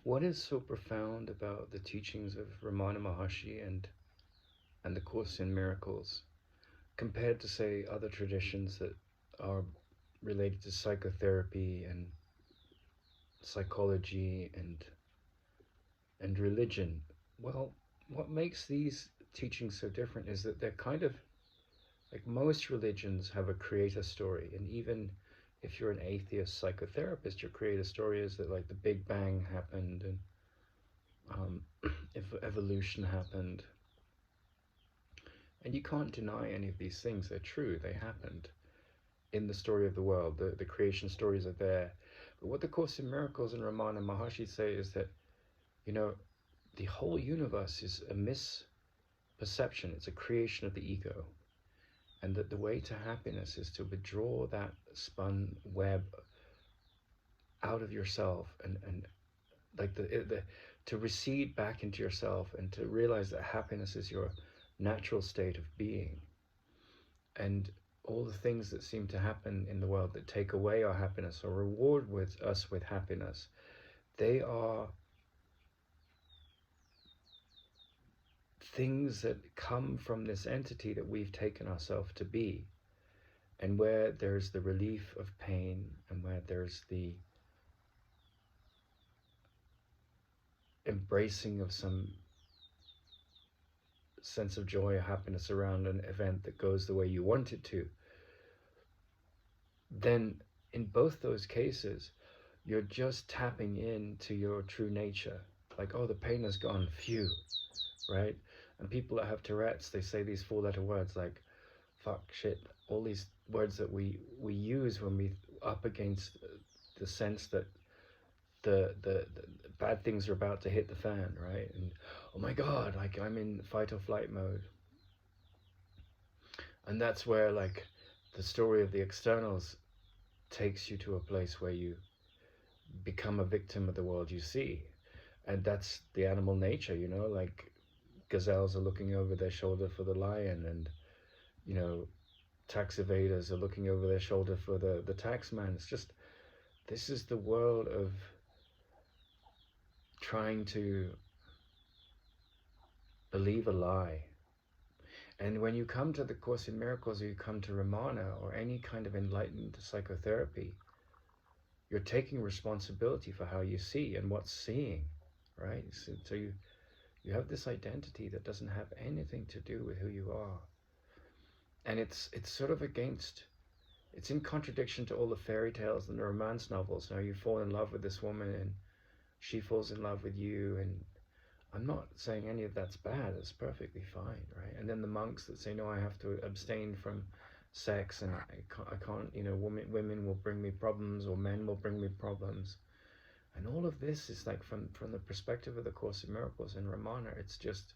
What is so profound about the teachings of Ramana Maharshi and the Course in Miracles compared to, say, other traditions that are related to psychotherapy and psychology and religion? Well, what makes these teachings so different is that they're kind of like most religions have a creator story, and even if you're an atheist psychotherapist, your creator story is that like the Big Bang happened and um, if evolution happened, and you can't deny any of these things. They're true. They happened in the story of the world. The creation stories are there. But what the Course in Miracles and Ramana Maharshi say is that, you know, the whole universe is a misperception. It's a creation of the ego. And that the way to happiness is to withdraw that spun web out of yourself and like to recede back into yourself and to realize that happiness is your natural state of being. And all the things that seem to happen in the world that take away our happiness or reward with us with happiness, they are things that come from this entity that we've taken ourselves to be. And where there's the relief of pain and where there's the embracing of some sense of joy or happiness around an event that goes the way you want it to, then in both those cases, you're just tapping into your true nature. Like, oh, the pain has gone, phew, right? And people that have Tourette's, they say these four-letter words like fuck, shit, all these words that we use when we up against the sense that the bad things are about to hit the fan, right? And oh my god, like I'm in fight or flight mode. And that's where like the story of the externals takes you to a place where you become a victim of the world you see. And that's the animal nature, you know, like gazelles are looking over their shoulder for the lion, and you know, tax evaders are looking over their shoulder for the tax man. It's just, this is the world of trying to believe a lie. And when you come to the Course in Miracles, or you come to Ramana or any kind of enlightened psychotherapy, you're taking responsibility for how you see and what's seeing, right? So you have this identity that doesn't have anything to do with who you are. And it's sort of against, it's in contradiction to all the fairy tales and the romance novels. Now you fall in love with this woman and she falls in love with you, and I'm not saying any of that's bad. It's perfectly fine, right? And then the monks that say, no, I have to abstain from sex, and I can't, you know, women will bring me problems, or men will bring me problems. And all of this is like from the perspective of the Course in Miracles and Ramana, it's just,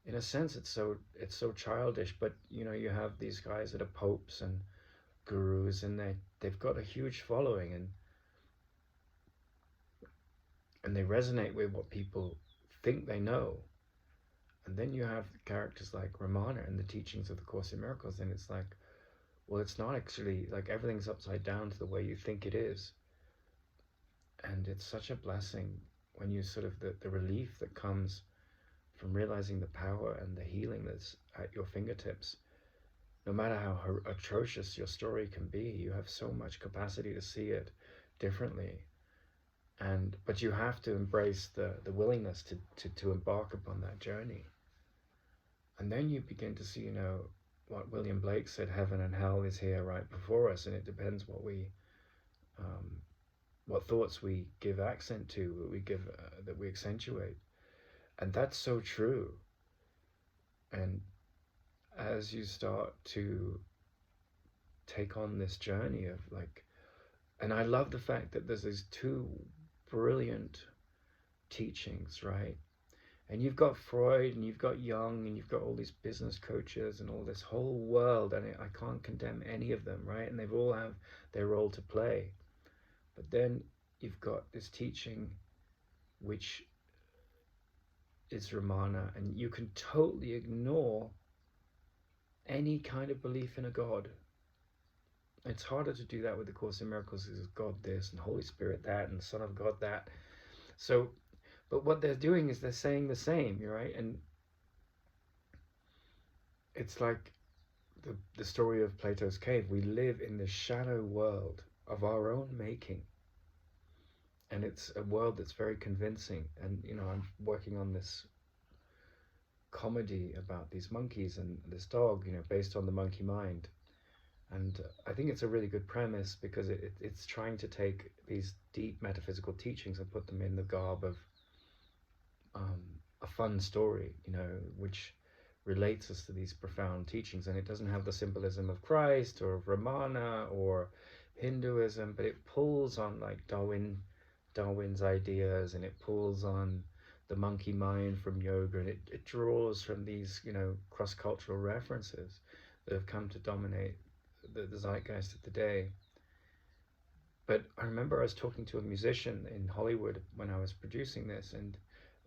in a sense, it's so childish. But you know, you have these guys that are popes and gurus, and they've got a huge following, and they resonate with what people think they know. And then you have characters like Ramana and the teachings of the Course in Miracles, and it's like, well, it's not actually, like everything's upside down to the way you think it is. And it's such a blessing when you sort of, the relief that comes from realizing the power and the healing that's at your fingertips. No matter how atrocious your story can be, you have so much capacity to see it differently. But you have to embrace the willingness to embark upon that journey. And then you begin to see, you know, what William Blake said, heaven and hell is here right before us, and it depends what thoughts we give accent to, that we accentuate. And that's so true. And as you start to take on this journey of like, and I love the fact that there's these two brilliant teachings, right? And you've got Freud, and you've got Jung, and you've got all these business coaches and all this whole world, and I can't condemn any of them, right? And they've all have their role to play. But then you've got this teaching which is Ramana, and you can totally ignore any kind of belief in a God. It's harder to do that with the Course in Miracles, because God this and Holy Spirit that and Son of God that. So, but what they're doing is they're saying the same, right? And it's like the story of Plato's cave. We live in the shadow world of our own making, and it's a world that's very convincing. And I'm working on this comedy about these monkeys and this dog, based on the monkey mind. And I think it's a really good premise because it's trying to take these deep metaphysical teachings and put them in the garb of um, a fun story, which relates us to these profound teachings. And it doesn't have the symbolism of Christ or of Ramana or Hinduism, but it pulls on like Darwin's ideas, and it pulls on the monkey mind from yoga, and it draws from these cross-cultural references that have come to dominate the zeitgeist of the day. But I remember I was talking to a musician in Hollywood when I was producing this, and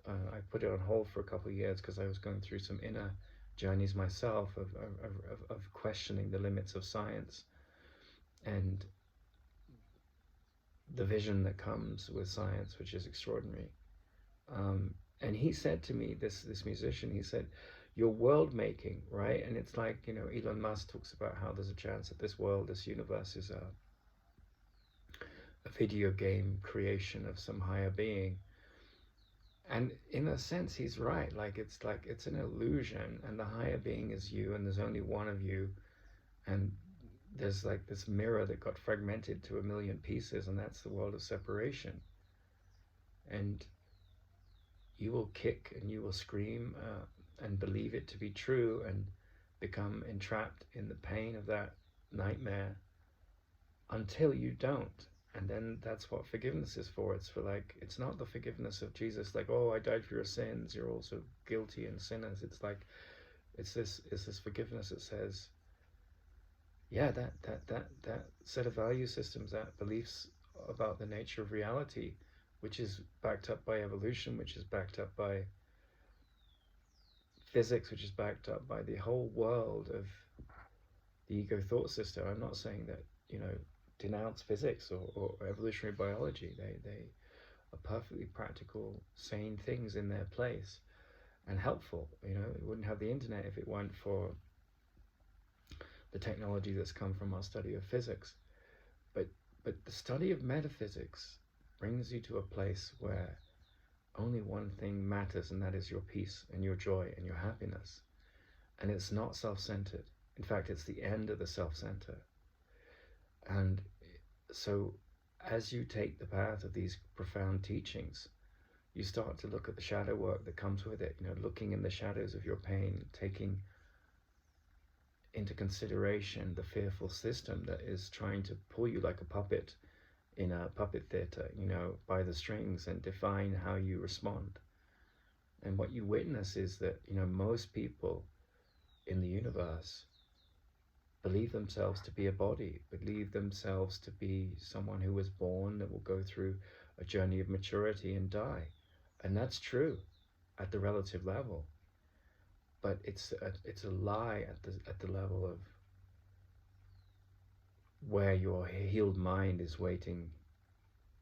I put it on hold for a couple of years because I was going through some inner journeys myself of questioning the limits of science and the vision that comes with science, which is extraordinary. And he said to me, this musician, he said, "You're world making, right?" And it's like, Elon Musk talks about how there's a chance that this world, this universe is a video game creation of some higher being. And in a sense, he's right. Like it's an illusion, and the higher being is you, and there's only one of you, and there's like this mirror that got fragmented to a million pieces, and that's the world of separation. And you will kick and you will scream and believe it to be true, and become entrapped in the pain of that nightmare until you don't. And then that's what forgiveness is for. It's for like, it's not the forgiveness of Jesus, like, oh, I died for your sins, you're also guilty and sinners. It's like, it's this forgiveness that says, yeah, that set of value systems, that beliefs about the nature of reality, which is backed up by evolution, which is backed up by physics, which is backed up by the whole world of the ego thought system. I'm not saying that, denounce physics or evolutionary biology. They are perfectly practical, sane things in their place and helpful. We wouldn't have the internet if it weren't for the technology that's come from our study of physics. But the study of metaphysics brings you to a place where only one thing matters, and that is your peace and your joy and your happiness. And it's not self-centered. In fact, it's the end of the self-center. And so as you take the path of these profound teachings, you start to look at the shadow work that comes with it, looking in the shadows of your pain, taking into consideration the fearful system that is trying to pull you like a puppet in a puppet theater, by the strings, and define how you respond. And what you witness is that, most people in the universe believe themselves to be a body, believe themselves to be someone who was born, that will go through a journey of maturity and die. And that's true at the relative level. But it's a lie at the level of where your healed mind is waiting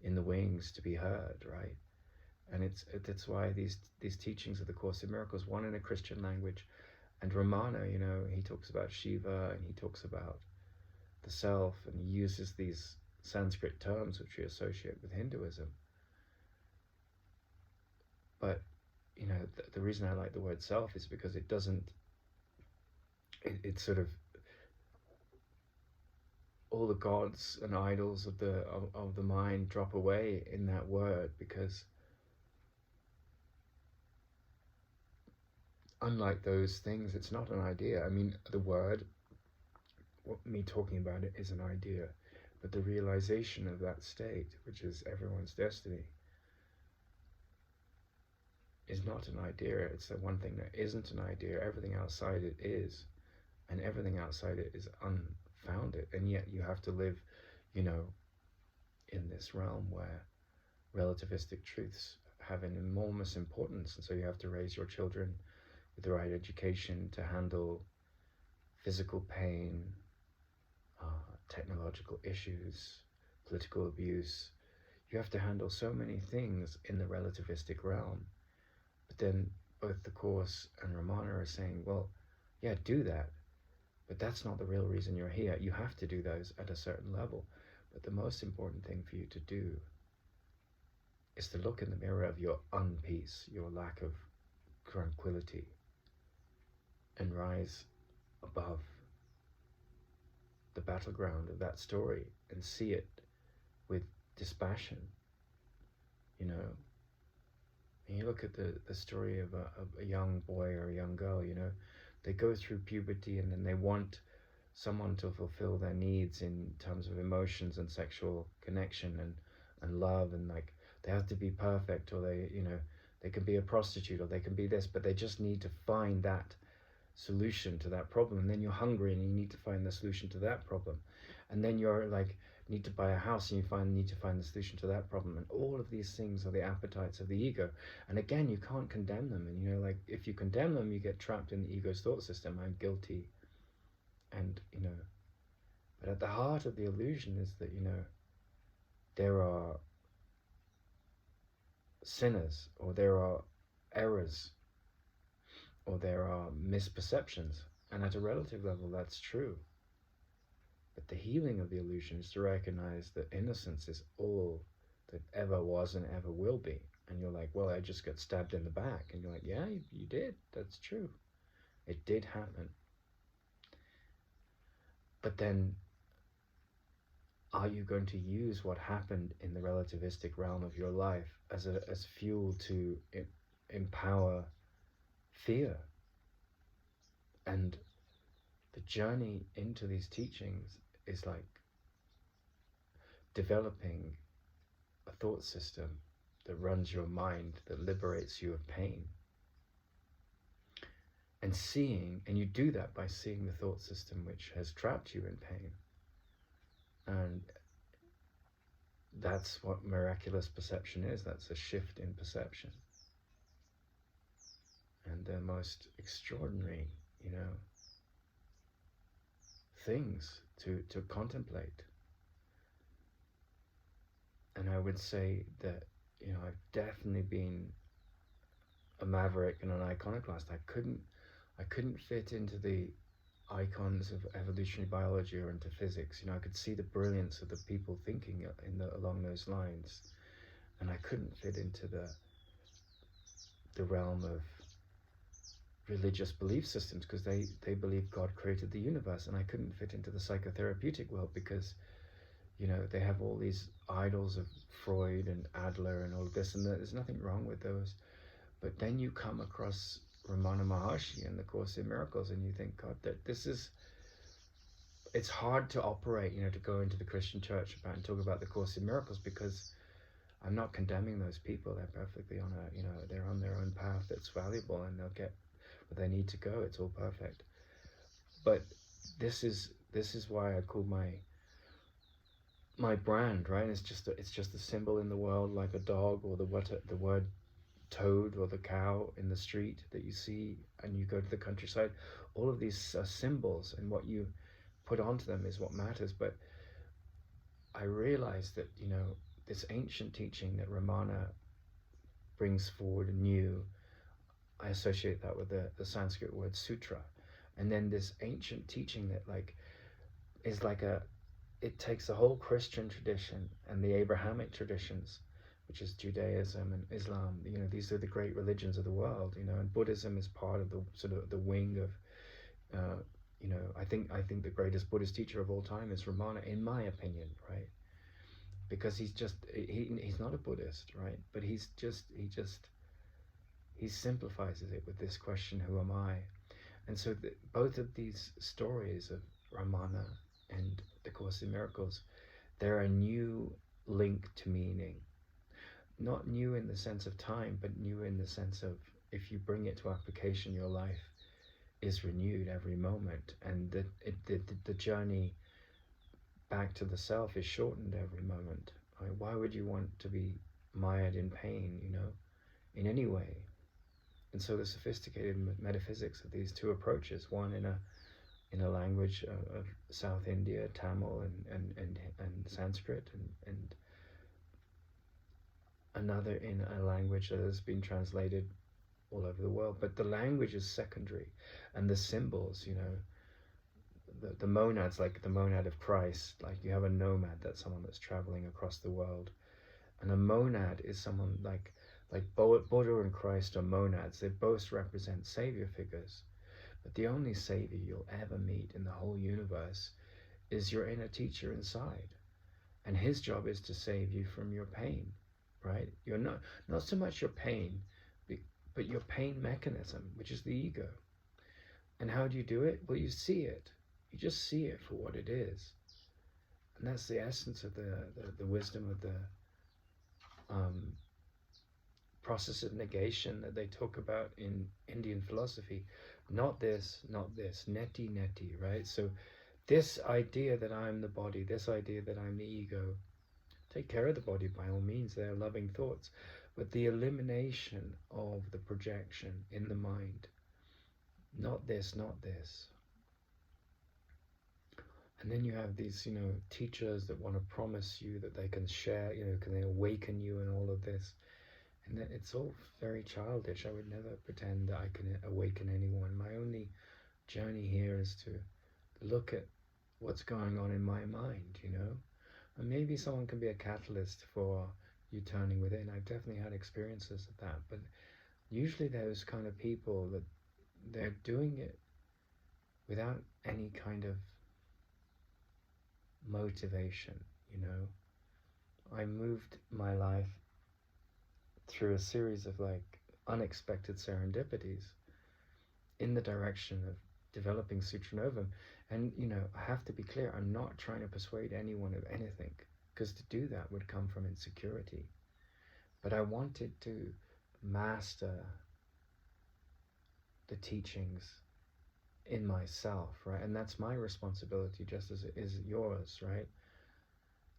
in the wings to be heard, right? And it's why these teachings of the Course in Miracles, one in a Christian language, and Ramana, he talks about Shiva, and he talks about the self, and he uses these Sanskrit terms which we associate with Hinduism. But the reason I like the word self is because it doesn't, it's sort of, all the gods and idols of the mind drop away in that word, because unlike those things, it's not an idea. I mean, the word, me talking about it, is an idea, but the realization of that state, which is everyone's destiny, is not an idea. It's the one thing that isn't an idea. Everything outside it is, and everything outside it is unfounded. And yet you have to live, in this realm where relativistic truths have an enormous importance, and so you have to raise your children with the right education to handle physical pain, technological issues, political abuse. You have to handle so many things in the relativistic realm. But then both the Course and Ramana are saying, well, yeah, do that. But that's not the real reason you're here. You have to do those at a certain level. But the most important thing for you to do is to look in the mirror of your unpeace, your lack of tranquility, and rise above the battleground of that story and see it with dispassion. You know, and you look at the story of a young boy or a young girl, you know, they go through puberty and then they want someone to fulfill their needs in terms of emotions and sexual connection and love, and like they have to be perfect, or they, you know, they can be a prostitute or they can be this, but they just need to find that solution to that problem. And then you're hungry and you need to find the solution to that problem. And then you're like, need to buy a house and you need to find the solution to that problem. And all of these things are the appetites of the ego. And again, you can't condemn them. And you know, like if you condemn them, you get trapped in the ego's thought system. I'm guilty. And you know, but at the heart of the illusion is that, you know, there are sinners, or there are errors, or there are misperceptions. And at a relative level, that's true. But the healing of the illusion is to recognize that innocence is all that ever was and ever will be. And you're like, well, I just got stabbed in the back. And you're like, yeah, you did. That's true. It did happen. But then, are you going to use what happened in the relativistic realm of your life as fuel to empower fear? And the journey into these teachings is like developing a thought system that runs your mind, that liberates you of pain. And seeing, and you do that by seeing the thought system which has trapped you in pain. And that's what miraculous perception is. That's a shift in perception. And the most extraordinary, you know, things to contemplate. And I would say that, you know, I've definitely been a maverick and an iconoclast. I couldn't fit into the icons of evolutionary biology or into physics. You know, I could see the brilliance of the people thinking along those lines, and I couldn't fit into the realm of religious belief systems because they believe God created the universe, and I couldn't fit into the psychotherapeutic world because, you know, they have all these idols of Freud and Adler and all of this, and there's nothing wrong with those. But then you come across Ramana Maharshi and the Course in Miracles, and you think, God, that it's hard to operate, you know, to go into the Christian church and talk about the Course in Miracles, because I'm not condemning those people. They're perfectly on a, you know, they're on their own path that's valuable, and they'll get where they need to go. It's all perfect. But this is why I call my brand, right? It's just a symbol in the world, like a dog, or the word toad, or the cow in the street that you see, and you go to the countryside. All of these are symbols, and what you put onto them is what matters. But I realized that, you know, this ancient teaching that Ramana brings forward anew, I associate that with the Sanskrit word sutra. And then this ancient teaching that is it takes the whole Christian tradition and the Abrahamic traditions, which is Judaism and Islam. You know, these are the great religions of the world, you know, and Buddhism is part of the sort of the wing of, you know, I think the greatest Buddhist teacher of all time is Ramana, in my opinion, right? Because he's not a Buddhist, right? But he simplifies it with this question, who am I? And so both of these stories of Ramana and the Course in Miracles, they're a new link to meaning. Not new in the sense of time, but new in the sense of, if you bring it to application, your life is renewed every moment, and the journey back to the self is shortened every moment. I mean, why would you want to be mired in pain, you know, in any way? And so the sophisticated metaphysics of these two approaches, one in a language of South India, Tamil and Sanskrit, and another in a language that has been translated all over the world. But the language is secondary, and the symbols, the monads, like the monad of Christ, like you have a nomad, that's someone that's traveling across the world, and a monad is someone like Buddha and Christ are monads. They both represent savior figures, but the only savior you'll ever meet in the whole universe is your inner teacher inside, and his job is to save you from your pain, right? You're not so much your pain, but your pain mechanism, which is the ego. And how do you do it? Well, you see it. You just see it for what it is. And that's the essence of the wisdom of the um, process of negation that they talk about in Indian philosophy. Not this, neti neti, right? So this idea that I'm the body, this idea that I'm the ego, take care of the body by all means, they're loving thoughts. But the elimination of the projection in the mind, not this, not this. And then you have these, teachers that want to promise you that they can share, can they awaken you and all of this. And it's all very childish. I would never pretend that I can awaken anyone. My only journey here is to look at what's going on in my mind, And maybe someone can be a catalyst for you turning within. I've definitely had experiences of that. But usually those kind of people that they're doing it without any kind of motivation, I moved my life through a series of unexpected serendipities in the direction of developing Sutranovum. And I have to be clear, I'm not trying to persuade anyone of anything, because to do that would come from insecurity. But I wanted to master the teachings in myself, right? And that's my responsibility just as it is yours, right?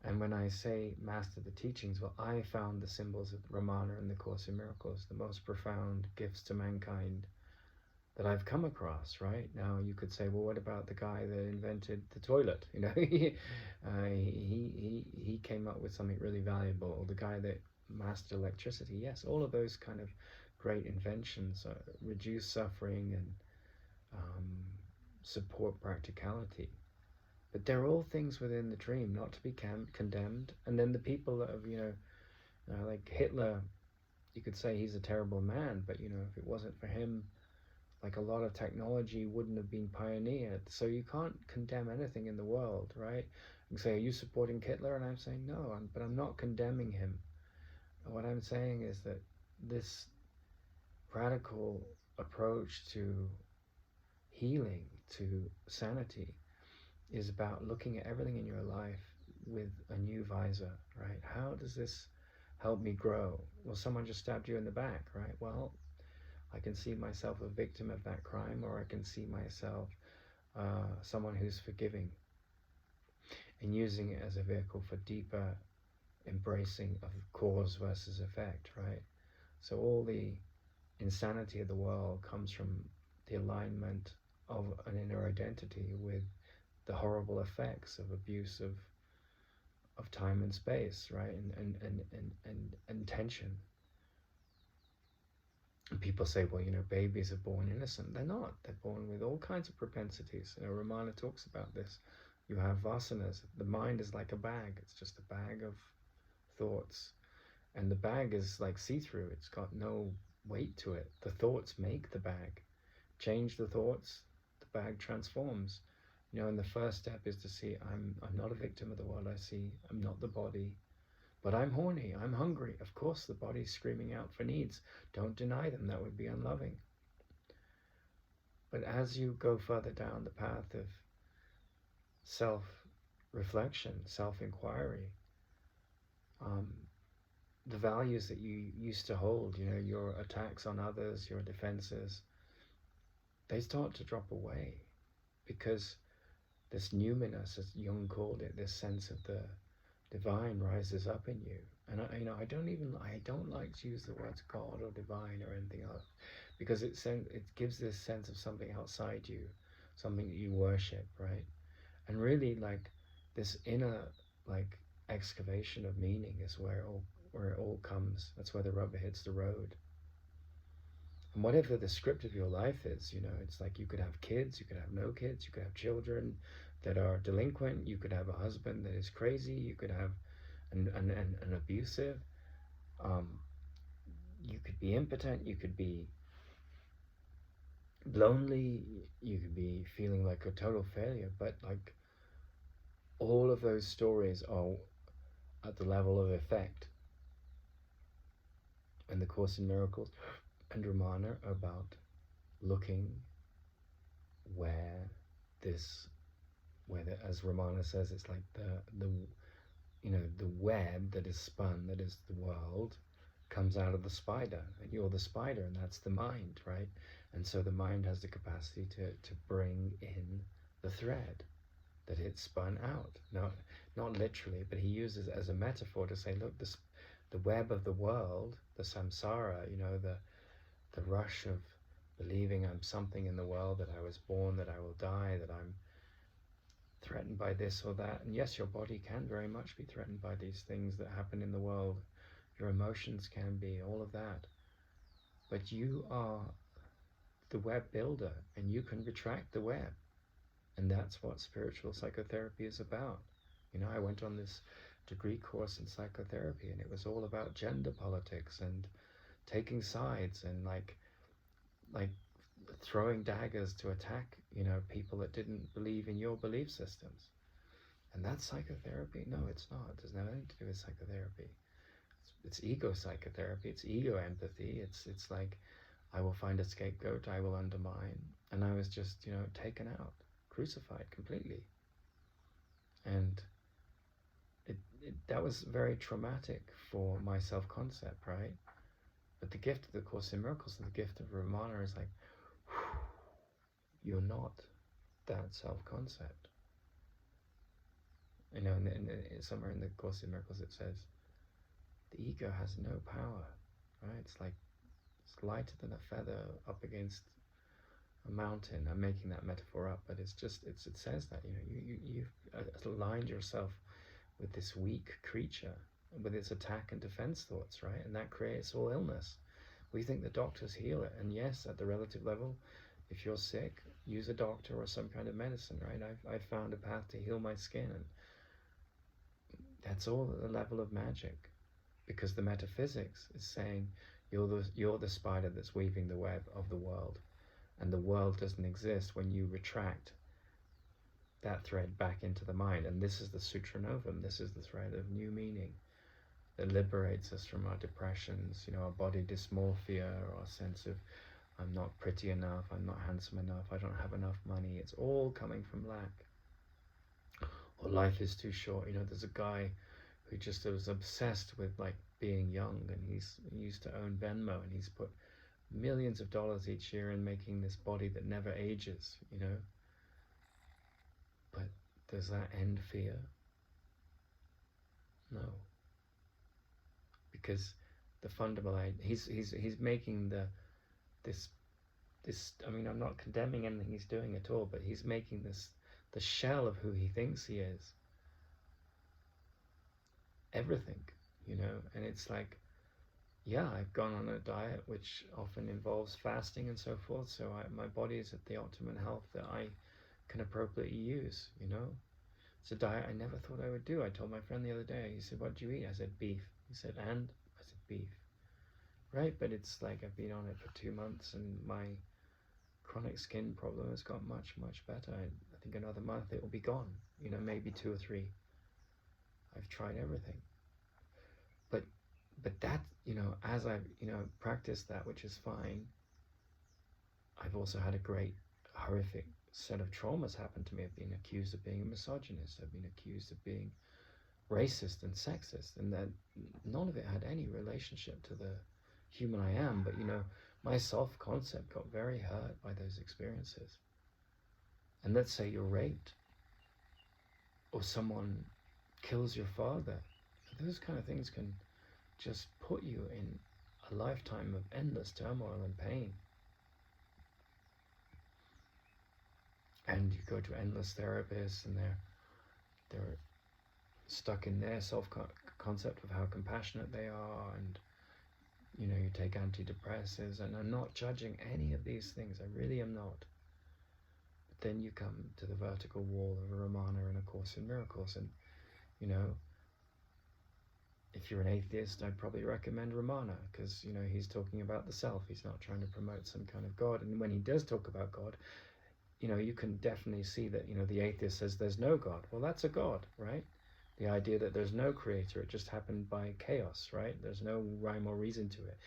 And when I say master the teachings, well, I found the symbols of Ramana in the Course in Miracles, the most profound gifts to mankind that I've come across, right? Now you could say, well, what about the guy that invented the toilet? He came up with something really valuable. Or the guy that mastered electricity. Yes, all of those kind of great inventions reduce suffering and support practicality. But they're all things within the dream, not to be condemned. And then the people that have, like Hitler, you could say he's a terrible man, but if it wasn't for him, like a lot of technology wouldn't have been pioneered. So you can't condemn anything in the world, right? You say, are you supporting Hitler? And I'm saying no, but I'm not condemning him. And what I'm saying is that this radical approach to healing, to sanity, is about looking at everything in your life with a new visor, right? How does this help me grow? Well, someone just stabbed you in the back, right? Well, I can see myself a victim of that crime, or I can see myself someone who's forgiving and using it as a vehicle for deeper embracing of cause versus effect, right? So all the insanity of the world comes from the alignment of an inner identity with the horrible effects of abuse of time and space, right? And tension. And people say, well, babies are born innocent. They're not. They're born with all kinds of propensities. Ramana talks about this. You have vasanas. The mind is like a bag. It's just a bag of thoughts. And the bag is like see-through. It's got no weight to it. The thoughts make the bag. Change the thoughts, the bag transforms. And the first step is to see I'm not a victim of the world I see. I'm not the body. But I'm horny, I'm hungry. Of course the body's screaming out for needs. Don't deny them, that would be unloving. But as you go further down the path of self-reflection, self-inquiry, the values that you used to hold, your attacks on others, your defenses, they start to drop away, because this numinous, as Jung called it, this sense of the divine rises up in you. And I don't like to use the words God or divine or anything else, because it gives this sense of something outside you, something that you worship, right? And really, like, this inner excavation of meaning is where where it all comes. That's where the rubber hits the road. And whatever the script of your life is, it's like you could have kids, you could have no kids, you could have children that are delinquent, you could have a husband that is crazy, you could have an abusive, you could be impotent, you could be lonely, you could be feeling like a total failure, but like all of those stories are at the level of effect. And the Course in Miracles and Ramana are about looking where this, as Ramana says, it's like the web that is spun, that is the world, comes out of the spider, and you're the spider, and that's the mind, right? And so the mind has the capacity to bring in the thread that it spun out. Not literally, but he uses it as a metaphor to say, look, the web of the world, the samsara, the rush of believing I'm something in the world, that I was born, that I will die, that I'm threatened by this or that. And yes, your body can very much be threatened by these things that happen in the world. Your emotions can be, all of that. But you are the web builder, and you can retract the web. And that's what spiritual psychotherapy is about. I went on this degree course in psychotherapy, and it was all about gender politics and taking sides and like throwing daggers to attack, people that didn't believe in your belief systems. And that's psychotherapy? No, it's not. There's nothing to do with psychotherapy. It's ego psychotherapy. It's ego empathy. It's like, I will find a scapegoat, I will undermine. And I was just, taken out, crucified completely. And that was very traumatic for my self-concept, right? But the gift of the Course in Miracles and the gift of Ramana is like, you're not that self-concept. And somewhere in the Course in Miracles it says, the ego has no power, right? It's like, it's lighter than a feather up against a mountain. I'm making that metaphor up, but it says that, you've aligned yourself with this weak creature, with its attack and defense thoughts, right? And that creates all illness. We think the doctors heal it, and yes, at the relative level, if you're sick, use a doctor or some kind of medicine, right? I've found a path to heal my skin, and that's all at the level of magic, because the metaphysics is saying you're the spider that's weaving the web of the world, and the world doesn't exist when you retract that thread back into the mind. And this is the Sutra Novum. This is the thread of new meaning that liberates us from our depressions, our body dysmorphia, or our sense of I'm not pretty enough, I'm not handsome enough, I don't have enough money. It's all coming from lack. Or life is too short. There's a guy who just was obsessed with like being young, and he used to own Venmo, and he's put millions of dollars each year in making this body that never ages, But does that end fear? No. Because the fundamental, he's making this I mean, I'm not condemning anything he's doing at all, but he's making the shell of who he thinks he is everything, and it's like, yeah, I've gone on a diet which often involves fasting and so forth, so my body is at the optimum health that I can appropriately use, It's a diet I never thought I would do. I told my friend the other day, he said, what do you eat? I said, beef. He said, and? I said, beef. Right, but it's like I've been on it for 2 months, and my chronic skin problem has got much, much better. I think another month it will be gone, maybe 2 or 3. I've tried everything. But that, as I've, practiced that, which is fine, I've also had a great, horrific set of traumas happen to me. I've been accused of being a misogynist. I've been accused of being racist and sexist, and that none of it had any relationship to the human I am. But, my self-concept got very hurt by those experiences. And let's say you're raped, or someone kills your father. Those kind of things can just put you in a lifetime of endless turmoil and pain. And you go to endless therapists, and they're stuck in their self-concept of how compassionate they are, and you take antidepressants, and I'm not judging any of these things, I really am not. But then you come to the vertical wall of a Ramana and A Course in Miracles, and if you're an atheist, I'd probably recommend Ramana, because he's talking about the self. He's not trying to promote some kind of God. And when he does talk about God, you can definitely see that the atheist says there's no God. Well, that's a God, right? The idea that there's no creator, it just happened by chaos, right? There's no rhyme or reason to it.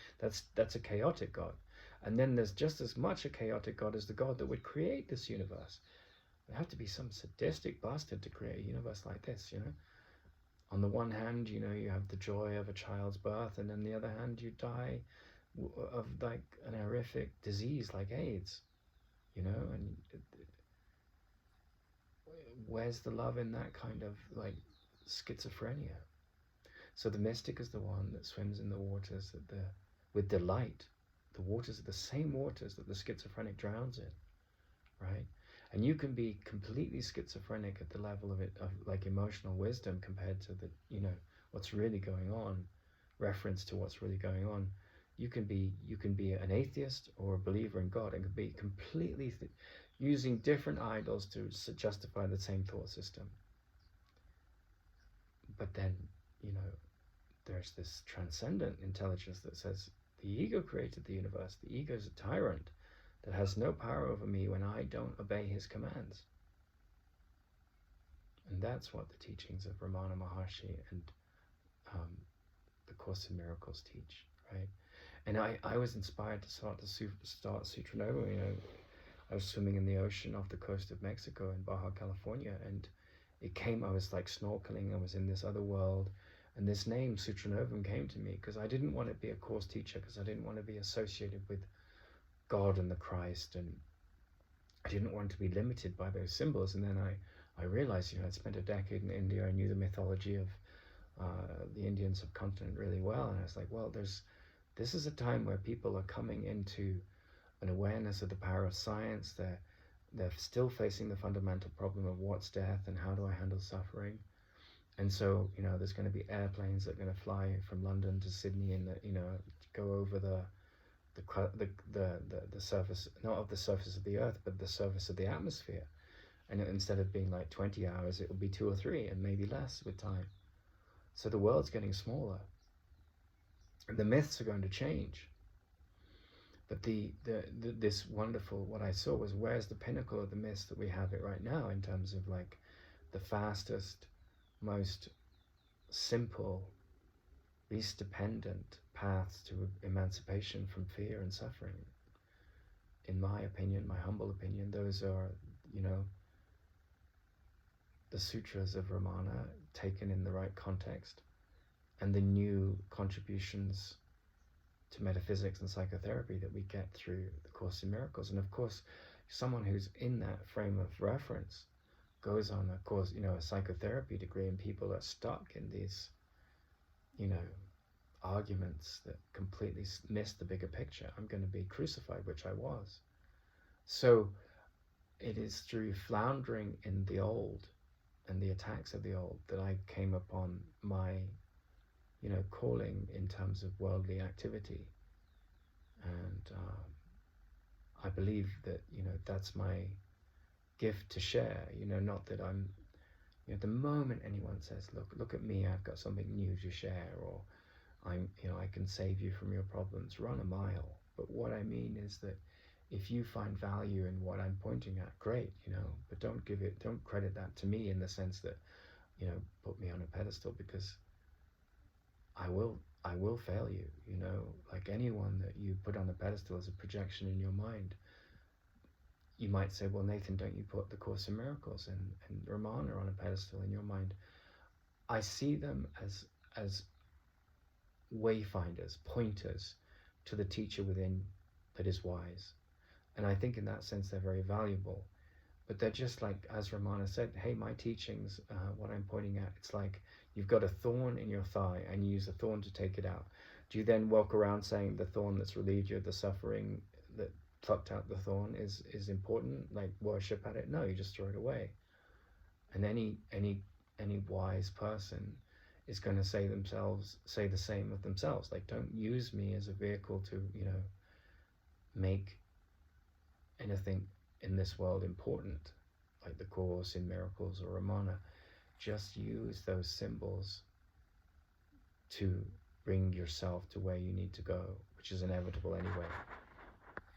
That's a chaotic God. And then there's just as much a chaotic God as the God that would create this universe. There'd have to be some sadistic bastard to create a universe like this, On the one hand, you have the joy of a child's birth, and on the other hand, you die of like an horrific disease like AIDS, and where's the love in that kind of like schizophrenia? So the mystic is the one that swims in the waters with delight. The waters are the same waters that the schizophrenic drowns in, right? And you can be completely schizophrenic at the level of like emotional wisdom compared to the what's really going on, reference to what's really going on. You can be an atheist or a believer in God, and can be completely using different idols to justify the same thought system. But then there's this transcendent intelligence that says the ego created the universe. The ego is a tyrant that has no power over me when I don't obey his commands. And that's what the teachings of Ramana Maharshi and the Course in Miracles teach, right? And I was inspired to start Sutra Nova. I was swimming in the ocean off the coast of Mexico in Baja California, and I was like snorkeling, I was in this other world, and this name Sutra Novum came to me because I didn't want to be a course teacher, because I didn't want to be associated with God and the Christ, and I didn't want to be limited by those symbols. And then I realized, I'd spent a decade in India. I knew the mythology of the Indian subcontinent really well, and I was like, well, this is a time where people are coming into an awareness of the power of science. They're still facing the fundamental problem of what's death and how do I handle suffering. And so there's going to be airplanes that are going to fly from London to Sydney, and go over the surface, not of the surface of the earth, but the surface of the atmosphere. And instead of being like 20 hours, it will be 2 or 3, and maybe less with time. So the world's getting smaller, and the myths are going to change. But this wonderful, what I saw was, where's the pinnacle of the myths that we have it right now, in terms of like the fastest, most simple, least dependent paths to emancipation from fear and suffering. In my opinion, my humble opinion, those are, the sutras of Ramana taken in the right context, and the new contributions to metaphysics and psychotherapy that we get through the Course in Miracles. And of course, someone who's in that frame of reference goes on a course, a psychotherapy degree, and people are stuck in these, arguments that completely miss the bigger picture. I'm going to be crucified, which I was. So it is through floundering in the old and the attacks of the old that I came upon my, calling in terms of worldly activity. And I believe that, that's my gift to share, not that I'm, the moment anyone says, look at me, I've got something new to share, or I can save you from your problems, run a mile. But what I mean is that if you find value in what I'm pointing at, great, but don't credit that to me in the sense that, put me on a pedestal, because I will fail you, like anyone that you put on a pedestal is a projection in your mind. You might say, well, Nathan, don't you put the Course in Miracles and Ramana on a pedestal in your mind? I see them as wayfinders, pointers to the teacher within that is wise. And I think in that sense they're very valuable. But they're just like, as Ramana said, hey, my teachings, what I'm pointing at, it's like you've got a thorn in your thigh and you use a thorn to take it out. Do you then walk around saying the thorn that's relieved you of the suffering that plucked out the thorn is important, like worship at it? No, you just throw it away. And any wise person is going to say the same of themselves. Like, don't use me as a vehicle to, make anything in this world important, like the Course in Miracles or Ramana. Just use those symbols to bring yourself to where you need to go, which is inevitable anyway.